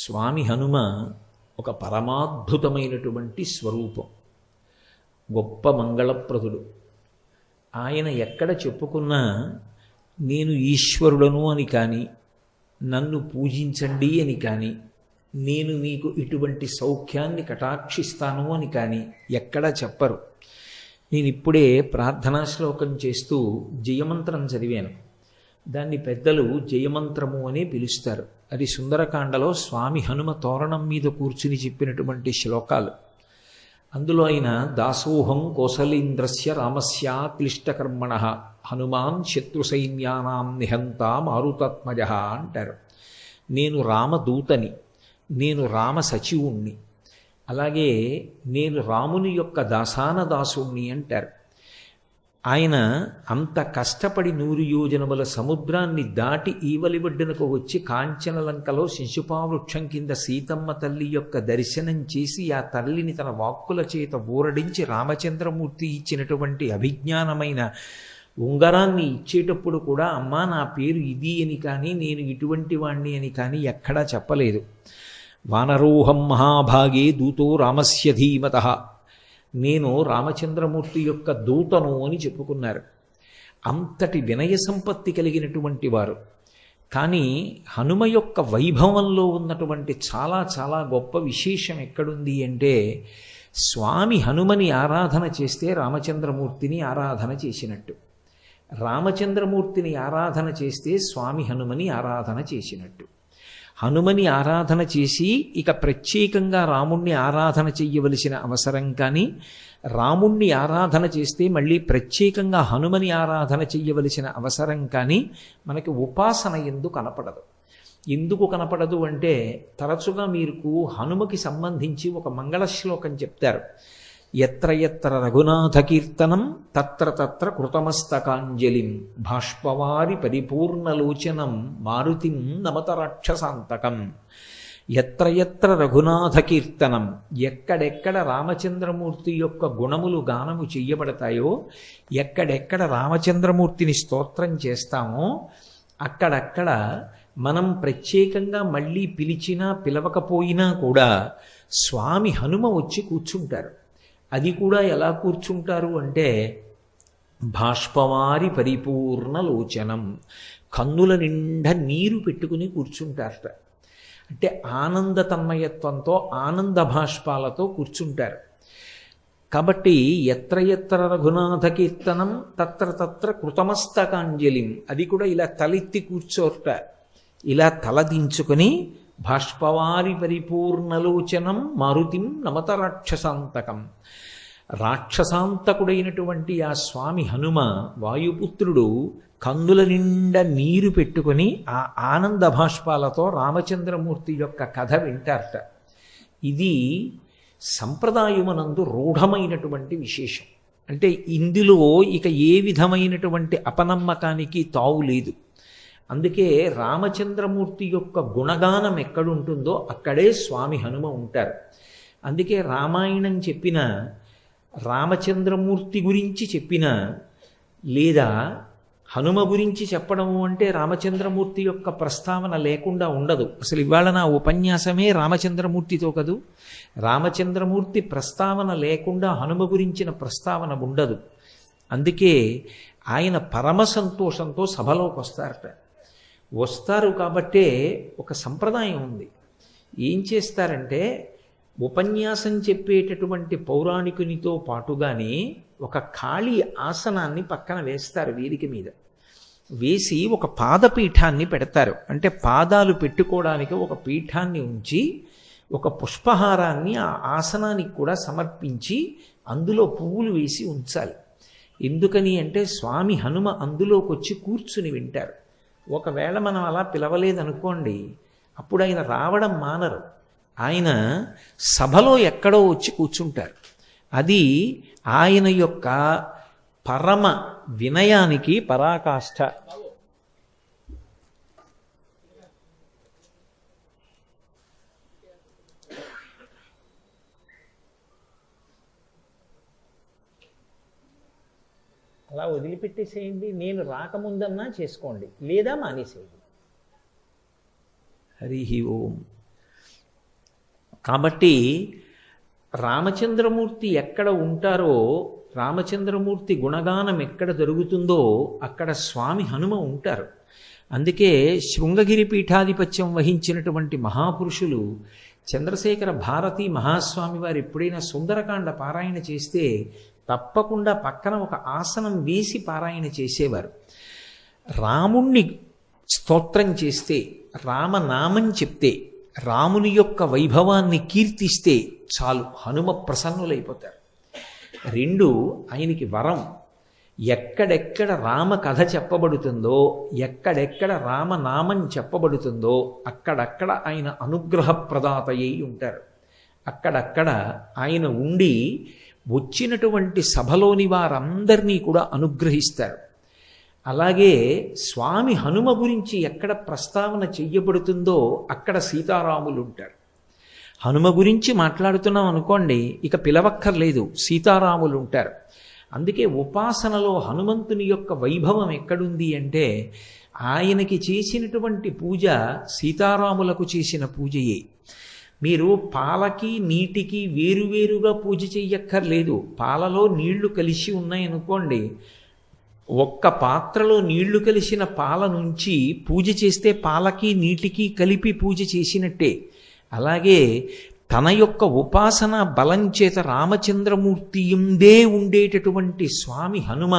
స్వామి హనుమ ఒక పరమాద్భుతమైనటువంటి స్వరూపం, గొప్ప మంగళప్రదుడు. ఆయన ఎక్కడ చెప్పుకున్నా నేను ఈశ్వరుడను అని కానీ, నన్ను పూజించండి అని కానీ, నేను మీకు ఇటువంటి సౌఖ్యాన్ని కటాక్షిస్తాను అని కానీ ఎక్కడా చెప్పరు. నేను ఇప్పుడే ప్రార్థనా శ్లోకం చేస్తూ జయమంత్రం చదివాను. దాన్ని పెద్దలు జయమంత్రము అని పిలుస్తారు. అది సుందరకాండలో స్వామి హనుమ తోరణం మీద కూర్చుని చెప్పినటువంటి శ్లోకాలు. అందులో ఆయన దాసోహం కోసలేంద్రస్య రామస్య క్లిష్టకర్మణ హనుమాన్ శత్రు సైన్యానాం నిహంత మారుతాత్మజ అంటారు. నేను రామదూతని, నేను రామ సచివుణ్ణి, అలాగే నేను రాముని యొక్క దాసాన దాసుణ్ణి అంటారు. ఆయన అంత కష్టపడి 100 యోజనముల సముద్రాన్ని దాటి ఈవలి ఒడ్డునకు వచ్చి కాంచనలంకలో శిశుపావృక్షం కింద సీతమ్మ తల్లి యొక్క దర్శనం చేసి ఆ తల్లిని తన వాక్కుల చేత ఊరడించి రామచంద్రమూర్తి ఇచ్చినటువంటి అభిజ్ఞానమైన ఉంగరాన్ని ఇచ్చేటప్పుడు కూడా అమ్మా నా పేరు ఇది అని కానీ, నేను ఇటువంటి వాణ్ణి అని కానీ ఎక్కడా చెప్పలేదు. వానరోహం మహాభాగే దూతో రామస్య ధీమతః, నేను రామచంద్రమూర్తి యొక్క దూతను అని చెప్పుకున్నారు. అంతటి వినయ సంపత్తి కలిగినటువంటి వారు. కానీ హనుమ యొక్క వైభవంలో ఉన్నటువంటి చాలా చాలా గొప్ప విశేషం ఎక్కడుంది అంటే, స్వామి హనుమని ఆరాధన చేస్తే రామచంద్రమూర్తిని ఆరాధన చేసినట్టు, రామచంద్రమూర్తిని ఆరాధన చేస్తే స్వామి హనుమని ఆరాధన చేసినట్టు. హనుమని ఆరాధన చేసి ఇక ప్రత్యేకంగా రాముణ్ణి ఆరాధన చెయ్యవలసిన అవసరం కానీ, రాముణ్ణి ఆరాధన చేస్తే మళ్ళీ ప్రత్యేకంగా హనుమని ఆరాధన చెయ్యవలసిన అవసరం కానీ మనకి ఉపాసన ఎందుకు కనపడదు. ఎందుకు కనపడదు అంటే, తరచుగా మీకు హనుమకి సంబంధించి ఒక మంగళ శ్లోకం చెప్తారు. ఎత్ర ఎత్ర రఘునాథ కీర్తనం తత్ర తత్ర కృతమస్తకాంజలిం బాష్పవారి పరిపూర్ణలోచనం మారుతిం నమత రాక్షసాంతకం. ఎత్ర ఎత్ర రఘునాథ కీర్తనం, ఎక్కడెక్కడ రామచంద్రమూర్తి యొక్క గుణములు గానము చెయ్యబడతాయో, ఎక్కడెక్కడ రామచంద్రమూర్తిని స్తోత్రం చేస్తామో అక్కడక్కడ మనం ప్రత్యేకంగా మళ్ళీ పిలిచినా పిలవకపోయినా కూడా స్వామి హనుమ వచ్చి కూర్చుంటారు. అది కూడా ఎలా కూర్చుంటారు అంటే, బాష్పవారి పరిపూర్ణ లోచనం, కన్నుల నిండా నీరు పెట్టుకుని కూర్చుంటారట. అంటే ఆనంద తన్మయత్వంతో, ఆనంద భాష్పాలతో కూర్చుంటారు. కాబట్టి ఎత్ర ఎత్ర రఘునాథ కీర్తనం తత్ర తత్ర కృతమస్తకాంజలిం, అది కూడా ఇలా తలెత్తి కూర్చోట, ఇలా తలదించుకొని బాష్పవారి పరిపూర్ణలోచనం మారుతిం నమత రాక్షసాంతకం. రాక్షసాంతకుడైనటువంటి ఆ స్వామి హనుమ వాయుపుత్రుడు కందుల నిండా నీరు పెట్టుకొని ఆ ఆనంద భాష్పాలతో రామచంద్రమూర్తి యొక్క కథ వింటారట. ఇది సంప్రదాయమునందు రూఢమైనటువంటి విశేషం. అంటే ఇందులో ఇక ఏ విధమైనటువంటి అపనమ్మకానికి తావు లేదు. అందుకే రామచంద్రమూర్తి యొక్క గుణగానం ఎక్కడుంటుందో అక్కడే స్వామి హనుమ ఉంటారు. అందుకే రామాయణం చెప్పిన, రామచంద్రమూర్తి గురించి చెప్పిన, లేదా హనుమ గురించి చెప్పడము అంటే రామచంద్రమూర్తి యొక్క ప్రస్తావన లేకుండా ఉండదు. అసలు ఇవాళ నా ఉపన్యాసమే రామచంద్రమూర్తితో కదూ. రామచంద్రమూర్తి ప్రస్తావన లేకుండా హనుమ గురించిన ప్రస్తావన ఉండదు. అందుకే ఆయన పరమ సంతోషంతో సభలోకి వస్తారు. కాబట్టే ఒక సంప్రదాయం ఉంది. ఏం చేస్తారంటే, ఉపన్యాసం చెప్పేటటువంటి పౌరాణికునితో పాటుగానే ఒక ఖాళీ ఆసనాన్ని పక్కన వేస్తారు. వేదిక మీద వేసి ఒక పాదపీఠాన్ని పెడతారు. అంటే పాదాలు పెట్టుకోవడానికి ఒక పీఠాన్ని ఉంచి ఒక పుష్పహారాన్ని ఆ ఆసనానికి కూడా సమర్పించి అందులో పువ్వులు వేసి ఉంచాలి. ఎందుకని అంటే, స్వామి హనుమ అందులోకి వచ్చి కూర్చుని వింటారు. ఒకవేళ మనం అలా పిలవలేదనుకోండి, అప్పుడు ఆయన రావడం మానరు. ఆయన సభలో ఎక్కడో వచ్చి కూర్చుంటారు. అది ఆయన యొక్క పరమ వినయానికి పరాకాష్ఠ. అలా వదిలిపెట్టేసేయండి. నేను రాకముందన్నా చేసుకోండి, లేదా మానేసేయండి. హరి ఓం. కాబట్టి రామచంద్రమూర్తి ఎక్కడ ఉంటారో, రామచంద్రమూర్తి గుణగానం ఎక్కడ జరుగుతుందో అక్కడ స్వామి హనుమ ఉంటారు. అందుకే శృంగగిరి పీఠాధిపత్యం వహించినటువంటి మహాపురుషులు చంద్రశేఖర భారతీ మహాస్వామి వారు ఎప్పుడైనా సుందరకాండ పారాయణ చేస్తే తప్పకుండా పక్కన ఒక ఆసనం వేసి పారాయణ చేసేవారు. రాముణ్ణి స్తోత్రం చేస్తే, రామనామం చెప్తే, రాముని యొక్క వైభవాన్ని కీర్తిస్తే చాలు, హనుమ ప్రసన్నులైపోతారు. రెండు, ఆయనకి వరం. ఎక్కడెక్కడ రామ కథ చెప్పబడుతుందో, ఎక్కడెక్కడ రామనామం చెప్పబడుతుందో అక్కడక్కడ ఆయన అనుగ్రహ ప్రదాత అయి ఉంటారు. అక్కడక్కడ ఆయన ఉండి వచ్చినటువంటి సభలోని వారందరినీ కూడా అనుగ్రహిస్తారు. అలాగే స్వామి హనుమ గురించి ఎక్కడ ప్రస్తావన చెయ్యబడుతుందో అక్కడ సీతారాములు ఉంటారు. హనుమ గురించి మాట్లాడుతున్నాం అనుకోండి, ఇక పిలవక్కర్లేదు, సీతారాములు ఉంటారు. అందుకే ఉపాసనలో హనుమంతుని యొక్క వైభవం ఎక్కడుంది అంటే ఆయనకి చేసినటువంటి పూజ సీతారాములకు చేసిన పూజయే. మీరు పాలకి నీటికి వేరువేరుగా పూజ చెయ్యక్కర్లేదు. పాలలో నీళ్లు కలిసి ఉన్నాయనుకోండి, ఒక్క పాత్రలో నీళ్లు కలిసిన పాల నుంచి పూజ చేస్తే పాలకి నీటికి కలిపి పూజ చేసినట్టే. అలాగే తన యొక్క ఉపాసన బలం చేత రామచంద్రమూర్తి ఎందే ఉండేటటువంటి స్వామి హనుమ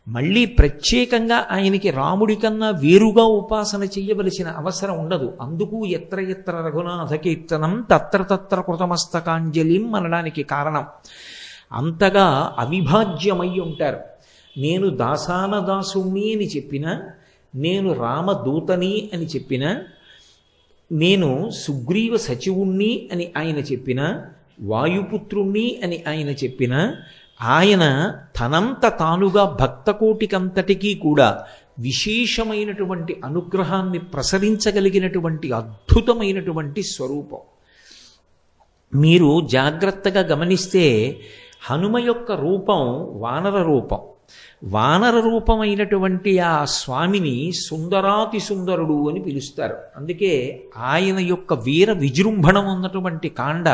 మళ్ళీ ప్రత్యేకంగా ఆయనకి రాముడి కన్నా వేరుగా ఉపాసన చెయ్యవలసిన అవసరం ఉండదు. అందుకు ఎత్ర ఎత్ర రఘునాథ కీర్తనం తత్ర తత్ర కృతమస్తకాంజలిం అనడానికి కారణం. అంతగా అవిభాజ్యమై ఉంటారు. నేను దాసాన దాసుణ్ణి అని చెప్పినా, నేను రామదూతని అని చెప్పినా, నేను సుగ్రీవ సచివుణ్ణి అని ఆయన చెప్పిన, వాయుపుత్రుణ్ణి అని ఆయన చెప్పిన, ఆయన తనంత తానుగా భక్తకోటికంతటికీ కూడా విశేషమైనటువంటి అనుగ్రహాన్ని ప్రసరించగలిగినటువంటి అద్భుతమైనటువంటి స్వరూపం. మీరు జాగ్రత్తగా గమనిస్తే హనుమ యొక్క రూపం వానర రూపం. వానర రూపమైనటువంటి ఆ స్వామిని సుందరాతి సుందరుడు అని పిలుస్తారు. అందుకే ఆయన యొక్క వీర విజృంభణం ఉన్నటువంటి కాండ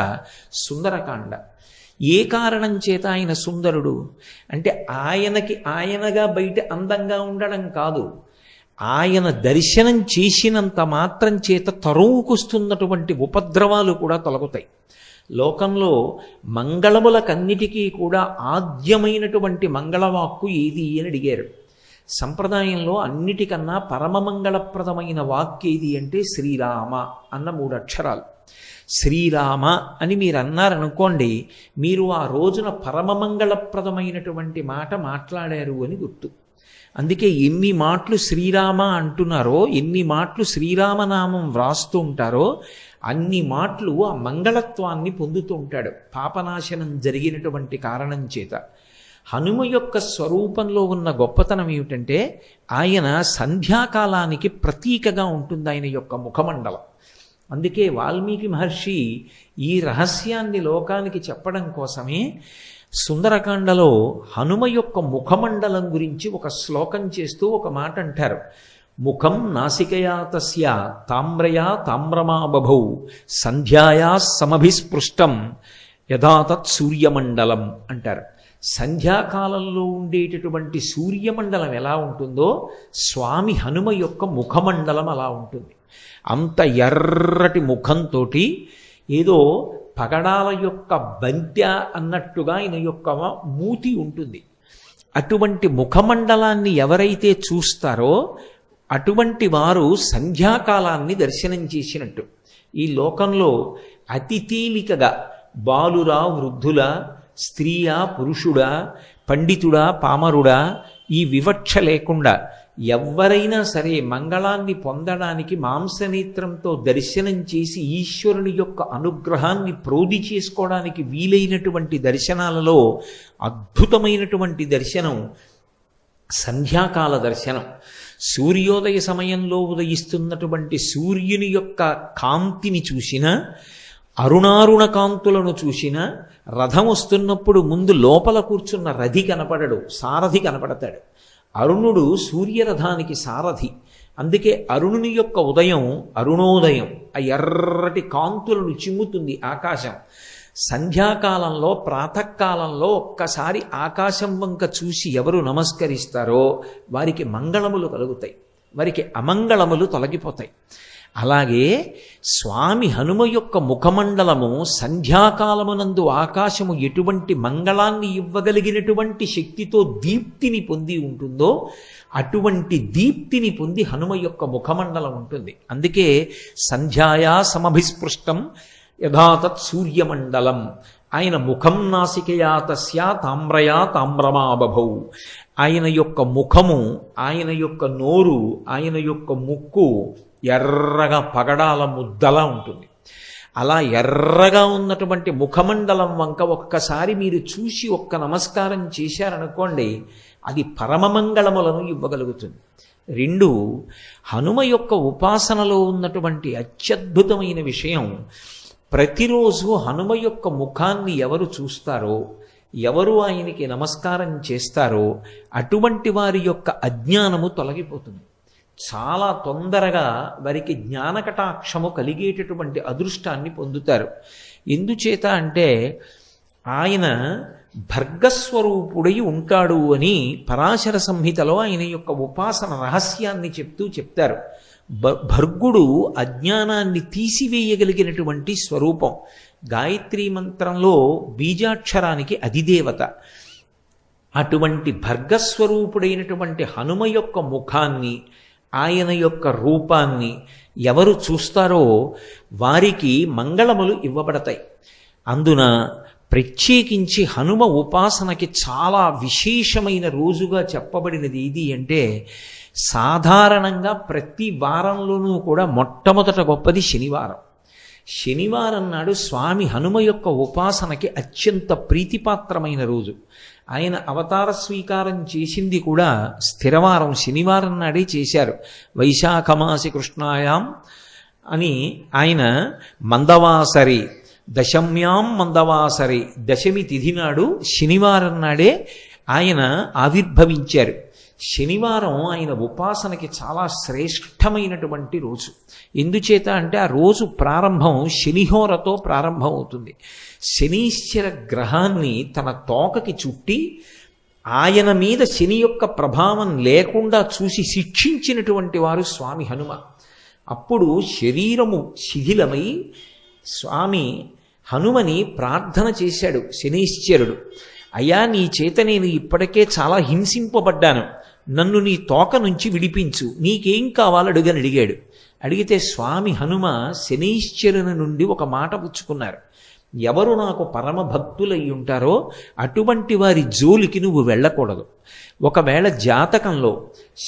సుందరకాండ. ఏ కారణం చేత ఆయన సుందరుడు అంటే ఆయనకి ఆయనగా బయట అందంగా ఉండడం కాదు, ఆయన దర్శనం చేసినంత మాత్రం చేత తరువుకొస్తున్నటువంటి ఉపద్రవాలు కూడా తొలగుతాయి. లోకంలో మంగళములకన్నిటికీ కూడా ఆద్యమైనటువంటి మంగళవాక్కు ఏది అని అడిగారు. సంప్రదాయంలో అన్నిటికన్నా పరమమంగళప్రదమైన వాక్కు ఏది అంటే శ్రీరామ అన్న 3 అక్షరాలు. శ్రీరామ అని మీరు అన్నారనుకోండి, మీరు ఆ రోజున పరమమంగళప్రదమైనటువంటి మాట మాట్లాడారు అని గుర్తు. అందుకే ఎన్ని మాటలు శ్రీరామ అంటున్నారో, ఎన్ని మాటలు శ్రీరామనామం వ్రాస్తూ ఉంటారో అన్ని మాటలు ఆ మంగళత్వాన్ని పొందుతూ ఉంటాడు పాపనాశనం జరిగినటువంటి కారణం చేత. హనుమ యొక్క స్వరూపంలో ఉన్న గొప్పతనం ఏమిటంటే ఆయన సంధ్యాకాలానికి ప్రతీకగా ఉంటుంది ఆయన యొక్క ముఖమండలం. అందుకే వాల్మీకి మహర్షి ఈ రహస్యాన్ని లోకానికి చెప్పడం కోసమే సుందరకాండలో హనుమ యొక్క ముఖమండలం గురించి ఒక శ్లోకం చేస్తూ ఒక మాట అంటారు. ముఖం నాసికయా తస్య తామ్రయా తామ్రమా బభౌ సంధ్యాయా సమభిస్పృష్టం యథాతత్ సూర్యమండలం అంటారు. సంధ్యాకాలంలో ఉండేటటువంటి సూర్యమండలం ఎలా ఉంటుందో స్వామి హనుమ యొక్క ముఖమండలం అలా ఉంటుంది. అంత ఎర్రటి ముఖంతో ఏదో పగడాల యొక్క బంత్య అన్నట్టుగా ఆయన యొక్క మూతి ఉంటుంది. అటువంటి ముఖమండలాన్ని ఎవరైతే చూస్తారో అటువంటి వారు సంధ్యాకాలాన్ని దర్శనం చేసినట్టు. ఈ లోకంలో అతి తేలికగా బాలురా వృద్ధుల, స్త్రీయా పురుషుడా, పండితుడా పామరుడా ఈ వివక్ష లేకుండా ఎవరైనా సరే మంగళాన్ని పొందడానికి మాంసనేత్రంతో దర్శనం చేసి ఈశ్వరుని యొక్క అనుగ్రహాన్ని ప్రోధి చేసుకోవడానికి వీలైనటువంటి దర్శనాలలో అద్భుతమైనటువంటి దర్శనం సంధ్యాకాల దర్శనం. సూర్యోదయ సమయంలో ఉదయిస్తున్నటువంటి సూర్యుని యొక్క కాంతిని చూసినా, అరుణారుణ కాంతులను చూసినా, రథం వస్తున్నప్పుడు ముందు లోపల కూర్చున్న రథి కనపడడు, సారథి కనపడతాడు. అరుణుడు సూర్యరథానికి సారథి. అందుకే అరుణుని యొక్క ఉదయం అరుణోదయం, ఆ ఎర్రటి కాంతులను చిమ్ముతుంది ఆకాశం. సంధ్యాకాలంలో ప్రాతకాలంలో ఒక్కసారి ఆకాశం వంక చూసి ఎవరు నమస్కరిస్తారో వారికి మంగళములు కలుగుతాయి, వారికి అమంగళములు తొలగిపోతాయి. అలాగే స్వామి హనుమ యొక్క ముఖమండలము సంధ్యాకాలమునందు ఆకాశము ఎటువంటి మంగళాన్ని ఇవ్వగలిగినటువంటి శక్తితో దీప్తిని పొంది ఉంటుందో అటువంటి దీప్తిని పొంది హనుమ యొక్క ముఖమండలం ఉంటుంది. అందుకే సంధ్యాయా సమభిస్పృష్టం యథాతత్ సూర్యమండలం. ఆయన ముఖం నాసికయా తస్యా తామ్రయా తామ్రమాబభౌ. ఆయన యొక్క ముఖము, ఆయన యొక్క నోరు, ఆయన యొక్క ముక్కు ఎర్రగా పగడాల ముద్దలా ఉంటుంది. అలా ఎర్రగా ఉన్నటువంటి ముఖమండలం వంక ఒక్కసారి మీరు చూసి ఒక్క నమస్కారం చేశారనుకోండి, అది పరమమంగళములను ఇవ్వగలుగుతుంది. 2, హనుమ యొక్క ఉపాసనలో ఉన్నటువంటి అత్యద్భుతమైన విషయం, ప్రతిరోజు హనుమ యొక్క ముఖాన్ని ఎవరు చూస్తారో, ఎవరు ఆయనకి నమస్కారం చేస్తారో అటువంటి వారి యొక్క అజ్ఞానము తొలగిపోతుంది. చాలా తొందరగా వారికి జ్ఞానకటాక్షము కలిగేటటువంటి అదృష్టాన్ని పొందుతారు. ఎందుచేత అంటే ఆయన భర్గస్వరూపుడై ఉంటాడు అని పరాశర సంహితలో ఆయన యొక్క ఉపాసన రహస్యాన్ని చెప్తారు. భర్గుడు అజ్ఞానాన్ని తీసివేయగలిగినటువంటి స్వరూపం. గాయత్రీ మంత్రంలో బీజాక్షరానికి అధిదేవత. అటువంటి భర్గస్వరూపుడైనటువంటి హనుమ యొక్క ముఖాన్ని, ఆయన యొక్క రూపాన్ని ఎవరు చూస్తారో వారికి మంగళములు ఇవ్వబడతాయి. అందున ప్రత్యేకించి హనుమ ఉపాసనకి చాలా విశేషమైన రోజుగా చెప్పబడినది ఇది అంటే, సాధారణంగా ప్రతి వారంలోనూ కూడా మొట్టమొదట గొప్పది శనివారం. శనివారం నాడు స్వామి హనుమ యొక్క ఉపాసనకి అత్యంత ప్రీతిపాత్రమైన రోజు. ఆయన అవతార స్వీకారం చేసింది కూడా స్థిరవారం శనివారం నాడే చేశారు. వైశాఖమాసి కృష్ణాయాం అని ఆయన మందవాసరి దశమ్యాం మందవాసరి, దశమి తిథి నాడు శనివారం నాడే ఆయన ఆవిర్భవించారు. శనివారం ఆయన ఉపాసనకి చాలా శ్రేష్టమైనటువంటి రోజు. ఎందుచేత అంటే ఆ రోజు ప్రారంభం శనిహోరతో ప్రారంభం అవుతుంది. శనీశ్వర గ్రహాన్ని తన తోకకి చుట్టి ఆయన మీద శని యొక్క ప్రభావం లేకుండా చూసి శిక్షించినటువంటి వారు స్వామి హనుమ. అప్పుడు శరీరము శిథిలమై స్వామి హనుమని ప్రార్థన చేశాడు శనీశ్వరుడు. అయ్యా, నీ చేత నేను ఇప్పటికే చాలా హింసింపబడ్డాను, నన్ను నీ తోక నుంచి విడిపించు, నీకేం కావాలడుగని అడిగాడు. అడిగితే స్వామి హనుమ శనీశ్వరుని నుండి ఒక మాట పుచ్చుకున్నారు. ఎవరు నాకు పరమ భక్తులై ఉంటారో అటువంటి వారి జోలికి నువ్వు వెళ్ళకూడదు. ఒకవేళ జాతకంలో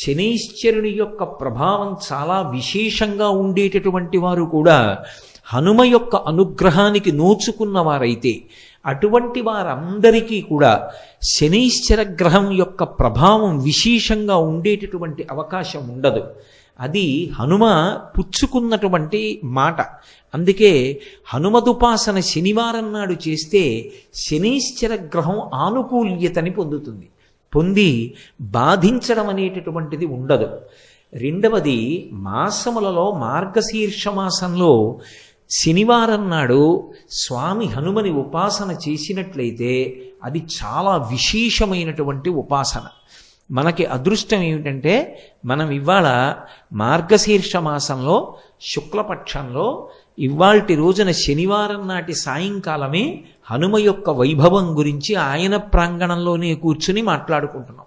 శనీశ్వరుని యొక్క ప్రభావం చాలా విశేషంగా ఉండేటటువంటి వారు కూడా హనుమ యొక్క అనుగ్రహానికి నోచుకున్న వారైతే అటువంటి వారందరికీ కూడా శనీశ్వర గ్రహం యొక్క ప్రభావం విశేషంగా ఉండేటటువంటి అవకాశం ఉండదు. అది హనుమ పుచ్చుకున్నటువంటి మాట. అందుకే హనుమదుపాసన శనివారం నాడు చేస్తే శనీశ్వర గ్రహం ఆనుకూల్యతని పొందుతుంది. పొంది బాధించడం అనేటటువంటిది ఉండదు. 2వది, మాసములలో మార్గశీర్ష మాసంలో శనివారం నాడు స్వామి హనుమని ఉపాసన చేసినట్లయితే అది చాలా విశేషమైనటువంటి ఉపాసన. మనకి అదృష్టం ఏమిటంటే మనం ఇవాళ మార్గశీర్ష మాసంలో శుక్లపక్షంలో ఇవాల్టి రోజున శనివారం నాటి సాయంకాలమే హనుమ యొక్క వైభవం గురించి ఆయన ప్రాంగణంలోనే కూర్చుని మాట్లాడుకుంటున్నాం.